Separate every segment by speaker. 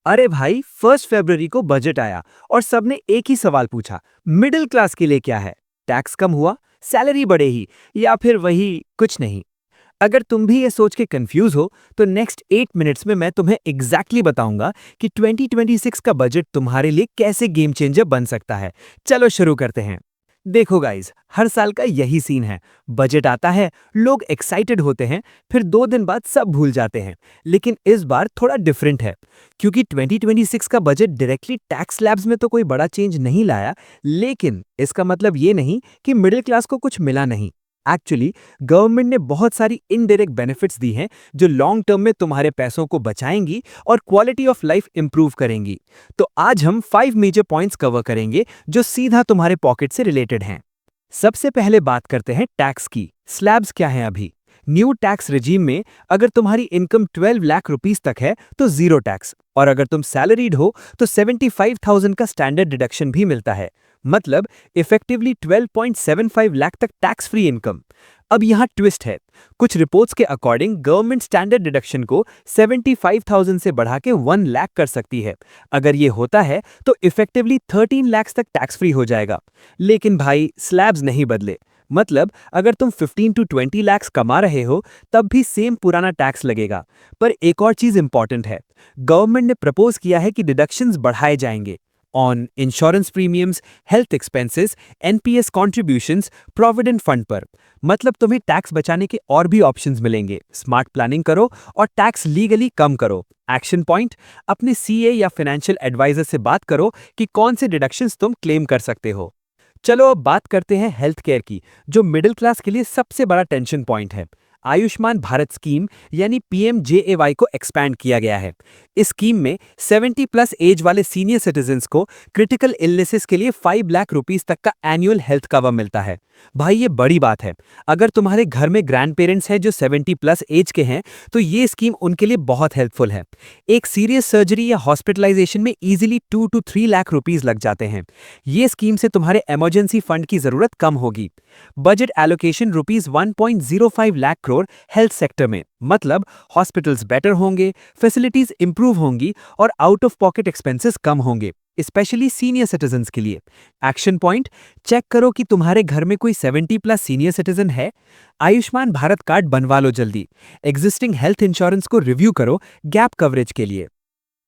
Speaker 1: अरे भाई, 1 फरवरी को बजट आया और सबने एक ही सवाल पूछा, मिडिल क्लास के लिए क्या है? टैक्स कम हुआ, सैलरी बढ़ेगी या फिर वही कुछ नहीं? अगर तुम भी ये सोच के कंफ्यूज हो, तो नेक्स्ट 8 मिनट्स में मैं तुम्हें एग्जैक्टली बताऊंगा कि 2026 का बजट तुम्हारे लिए कैसे गेम चेंजर बन सकता है। चलो शुरू करते हैं। देखो गाइस, हर साल का यही सीन है। बजट आता है, लोग एक्साइटेड होते हैं, फिर 2 दिन बाद सब भूल जाते हैं। लेकिन इस बार थोड़ा डिफरेंट है, क्योंकि 2026 का बजट डायरेक्टली टैक्स स्लैब्स में तो कोई बड़ा चेंज नहीं लाया, लेकिन इसका मतलब ये नहीं कि मिडिल क्लास को कुछ मिला नहीं। एक्चुअली गवर्नमेंट ने बहुत सारी इनडायरेक्ट बेनिफिट्स दी हैं, जो लॉन्ग टर्म में तुम्हारे पैसों को बचाएंगी और क्वालिटी ऑफ लाइफ इंप्रूव करेंगी। तो आज हम 5 मेजर पॉइंट्स कवर करेंगे जो सीधा तुम्हारे पॉकेट से रिलेटेड हैं। सबसे पहले बात करते हैं टैक्स की। स्लैब्स क्या हैं अभी? न्यू टैक्स रिजीम में अगर तुम्हारी इनकम 12 लाख रुपीस तक है तो जीरो टैक्स, और अगर तुम सैलरीड हो तो 75,000 का स्टैंडर्ड डिडक्शन भी मिलता है। मतलब इफेक्टिवली 12.75 लाख तक टैक्स फ्री इनकम। अब यहाँ ट्विस्ट है, कुछ रिपोर्ट्स के अकॉर्डिंग गवर्नमेंट स्टैंडर्ड डिडक्शन को 75,000 से बढ़ा के 1 लाख कर सकती है। अगर ये होता है तो इफेक्टिवली 13 लाख तक टैक्स फ्री हो जाएगा। लेकिन भाई, स्लैब्स नहीं बदले। मतलब अगर तुम 15 टू 20 लाख कमा रहे हो, तब भी सेम पुराना टैक्स लगेगा। पर एक और चीज इंपॉर्टेंट है, गवर्नमेंट ने प्रपोज किया है कि डिडक्शंस बढ़ाए जाएंगे on insurance premiums, health expenses, NPS contributions, provident fund पर। मतलब तुम्हें टैक्स बचाने के और भी ऑप्शंस मिलेंगे। स्मार्ट प्लानिंग करो और टैक्स लीगली कम करो। एक्शन पॉइंट, अपने सीए या फाइनेंशियल एडवाइजर से बात करो कि कौन से डिडक्शंस तुम क्लेम कर सकते हो। चलो अब बात करते हैं हेल्थ केयर की, जो मिडिल क्लास के लिए सबसे बड़ा टेंशन पॉइंट है। आयुष्मान भारत स्कीम यानी पीएमजेएवाई को एक्सपैंड किया गया है। इस स्कीम में 70 प्लस एज वाले सीनियर सिटीजन्स को क्रिटिकल इलनेसेस के लिए 5 लाख रुपीस तक का एनुअल हेल्थ कवर मिलता है। भाई, ये बड़ी बात है। अगर तुम्हारे घर में ग्रैंड पेरेंट्स हैं जो 70 प्लस एज के हैं, तो ये स्कीम उनके लिए बहुत हेल्पफुल है। एक सीरियस सर्जरी या हॉस्पिटलाइजेशन में इजीली 2 to 3 लाख रुपीस लग जाते हैं। ये स्कीम से तुम्हारे इमरजेंसी फंड की जरूरत कम होगी। Budget allocation rupees 1.05 lakh crore health sector में। मतलब हॉस्पिटल्स बेटर होंगे, फैसिलिटीज इंप्रूव होंगी और आउट ऑफ पॉकेट एक्सपेंसेस कम होंगे, स्पेशली सीनियर सिटीजन्स के लिए। एक्शन पॉइंट, चेक करो कि तुम्हारे घर में कोई 70 प्लस सीनियर सिटीजन है। आयुष्मान भारत कार्ड बनवा लो जल्दी। एग्जिस्टिंग हेल्थ इंश्योरेंस को रिव्यू करो गैप कवरेज के लिए।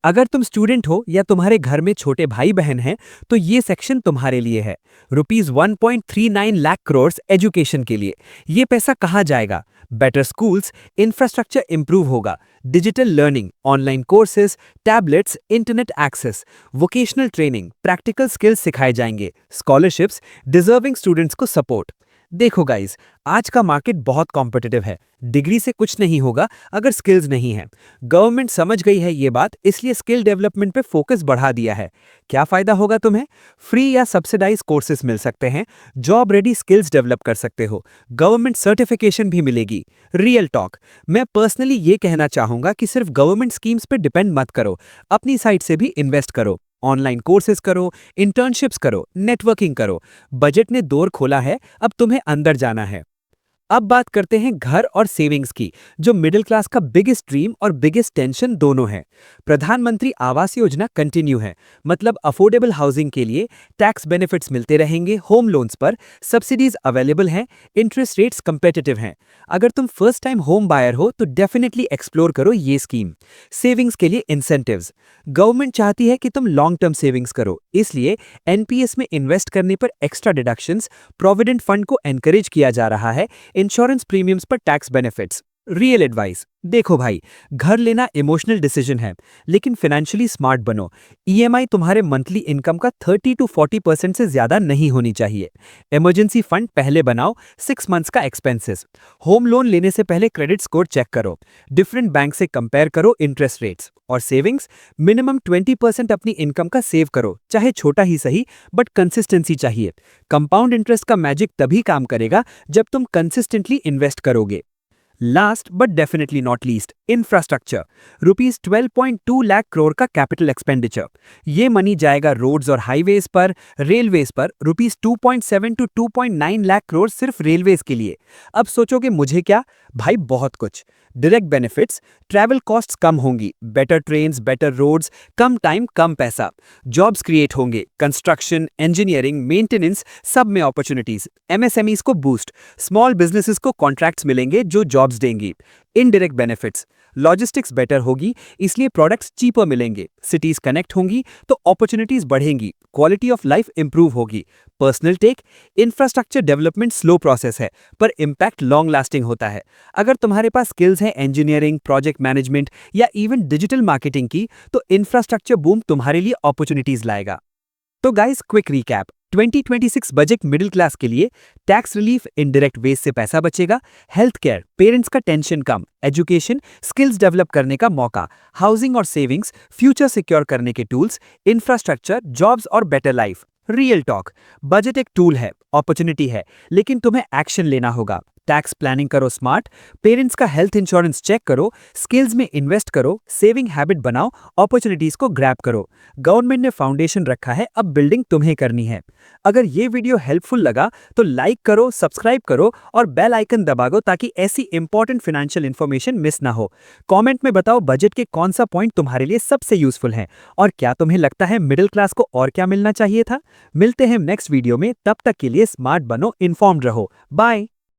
Speaker 1: अगर तुम स्टूडेंट हो या तुम्हारे घर में छोटे भाई बहन हैं, तो ये सेक्शन तुम्हारे लिए है। रुपीज 1.39 लाख करोड़ एजुकेशन के लिए। ये पैसा कहाँ जाएगा? बेटर स्कूल्स, इंफ्रास्ट्रक्चर इंप्रूव होगा, digital learning, online courses, tablets, internet access, vocational training, practical skills सिखाए जाएंगे, स्कॉलरशिप्स, डिजर्विंग स्टूडेंट्स को सपोर्ट। देखो गाइस, आज का मार्केट बहुत कॉम्पिटिटिव है। डिग्री से कुछ नहीं होगा अगर स्किल्स नहीं है। गवर्नमेंट समझ गई है ये बात, इसलिए स्किल डेवलपमेंट पे फोकस बढ़ा दिया है। क्या फायदा होगा तुम्हें? फ्री या सब्सिडाइज कोर्सेज मिल सकते हैं, जॉब रेडी स्किल्स डेवलप कर सकते हो, गवर्नमेंट सर्टिफिकेशन भी मिलेगी। रियल टॉक, मैं पर्सनली ये कहना चाहूंगा कि सिर्फ गवर्नमेंट स्कीम्स पे डिपेंड मत करो, अपनी साइड से भी इन्वेस्ट करो। ऑनलाइन कोर्सेज करो, इंटर्नशिप्स करो, नेटवर्किंग करो। बजट ने दौर खोला है, अब तुम्हें अंदर जाना है। अब बात करते हैं घर और सेविंग्स की, जो मिडिल क्लास का बिगेस्ट ड्रीम और बिगेस्ट टेंशन दोनों है। प्रधानमंत्री आवास योजना कंटिन्यू है। मतलब अफोर्डेबल हाउसिंग के लिए टैक्स बेनिफिट्स मिलते रहेंगे, होम लोन्स पर सब्सिडीज अवेलेबल हैं, इंटरेस्ट रेट्स कंपेटिटिव हैं। अगर तुम फर्स्ट टाइम होम बायर हो तो डेफिनेटली एक्सप्लोर करो ये स्कीम। सेविंग्स के लिए इंसेंटिव्स, गवर्नमेंट चाहती है कि तुम लॉन्ग टर्म सेविंग्स करो, इसलिए एनपीएस में इन्वेस्ट करने पर एक्स्ट्रा डिडक्शंस, प्रोविडेंट फंड को एनकरेज किया जा रहा है, इंश्योरेंस प्रीमियम्स पर टैक्स बेनिफिट्स। रियल एडवाइस, देखो भाई, घर लेना इमोशनल डिसीजन है, लेकिन फाइनेंशियली स्मार्ट बनो। ईएमआई तुम्हारे मंथली इनकम का 30 to 40% से ज्यादा नहीं होनी चाहिए। इमरजेंसी फंड पहले बनाओ, 6 मंथ्स का एक्सपेंसेस। होम लोन लेने से पहले क्रेडिट स्कोर चेक करो, डिफरेंट बैंक से कंपेयर करो इंटरेस्ट रेट्स। और सेविंग्स, मिनिमम 20% अपनी इनकम का सेव करो, चाहे छोटा ही सही, बट कंसिस्टेंसी चाहिए। कंपाउंड इंटरेस्ट का मैजिक तभी काम करेगा जब तुम कंसिस्टेंटली इन्वेस्ट करोगे। Last but definitely not least, infrastructure. Rupees 12.2 lakh crore का कैपिटल एक्सपेंडिचर। ये मनी जाएगा रोड्स और हाईवेज पर, रेलवेज पर। रुपीज 2.7 टू 2.9 लाख करोड़ सिर्फ रेलवेज के लिए। अब सोचोगे मुझे क्या? भाई बहुत कुछ। डायरेक्ट बेनिफिट्स, ट्रैवल कॉस्ट्स कम होंगी, बेटर ट्रेन्स, बेटर रोड्स, कम टाइम, कम पैसा, जॉब्स क्रिएट होंगे, कंस्ट्रक्शन, इंजीनियरिंग, मेंटेनेंस, सब में अपॉर्चुनिटीज, एमएसएमईज को बूस्ट, स्मॉल बिजनेसेस को कॉन्ट्रैक्ट्स मिलेंगे जो जॉब्स देंगी। इनडायरेक्ट बेनिफिट्स, लॉजिस्टिक्स बेटर होगी इसलिए प्रोडक्ट्स चीपर मिलेंगे, सिटीज कनेक्ट होंगी तो अपॉर्चुनिटीज बढ़ेंगी, क्वालिटी ऑफ लाइफ इंप्रूव होगी। Personal tech, infrastructure development slow process है पर इम्पैक्ट लॉन्ग लास्टिंग होता है। अगर तुम्हारे पास स्किल्स हैं इंजीनियरिंग, प्रोजेक्ट मैनेजमेंट या इवन डिजिटल मार्केटिंग की, तो इंफ्रास्ट्रक्चर बूम तुम्हारे लिए अपॉर्चुनिटीज लाएगा। तो guys, quick recap, 2026 budget middle class के लिए, टैक्स रिलीफ, इनडायरेक्ट वेज से पैसा बचेगा, हेल्थ केयर, पेरेंट्स का टेंशन कम, एजुकेशन, स्किल्स डेवलप करने का मौका, हाउसिंग और सेविंग्स, फ्यूचर सिक्योर करने के टूल्स, इंफ्रास्ट्रक्चर, जॉब्स और better life. Real talk, budget एक टूल है, अपॉर्चुनिटी है, लेकिन तुम्हें एक्शन लेना होगा। टैक्स प्लानिंग करो स्मार्ट, पेरेंट्स का हेल्थ इंश्योरेंस चेक करो, स्किल्स में इन्वेस्ट करो, सेविंग हैबिट बनाओ, अपॉर्चुनिटीज को ग्रैब करो। गवर्नमेंट ने फाउंडेशन रखा है, अब बिल्डिंग तुम्हें करनी है। अगर ये वीडियो हेल्पफुल लगा तो लाइक करो, सब्सक्राइब करो और बेल आइकन दबा दो ताकि ऐसी इंपॉर्टेंट फाइनेंशियल इन्फॉर्मेशन मिस ना हो। कमेंट में बताओ बजट के कौन सा पॉइंट तुम्हारे लिए सबसे यूजफुल है और क्या तुम्हें लगता है मिडिल क्लास को और क्या मिलना चाहिए था। मिलते हैं नेक्स्ट वीडियो में, तब तक के लिए स्मार्ट बनो, इन्फॉर्म्ड रहो। बाय।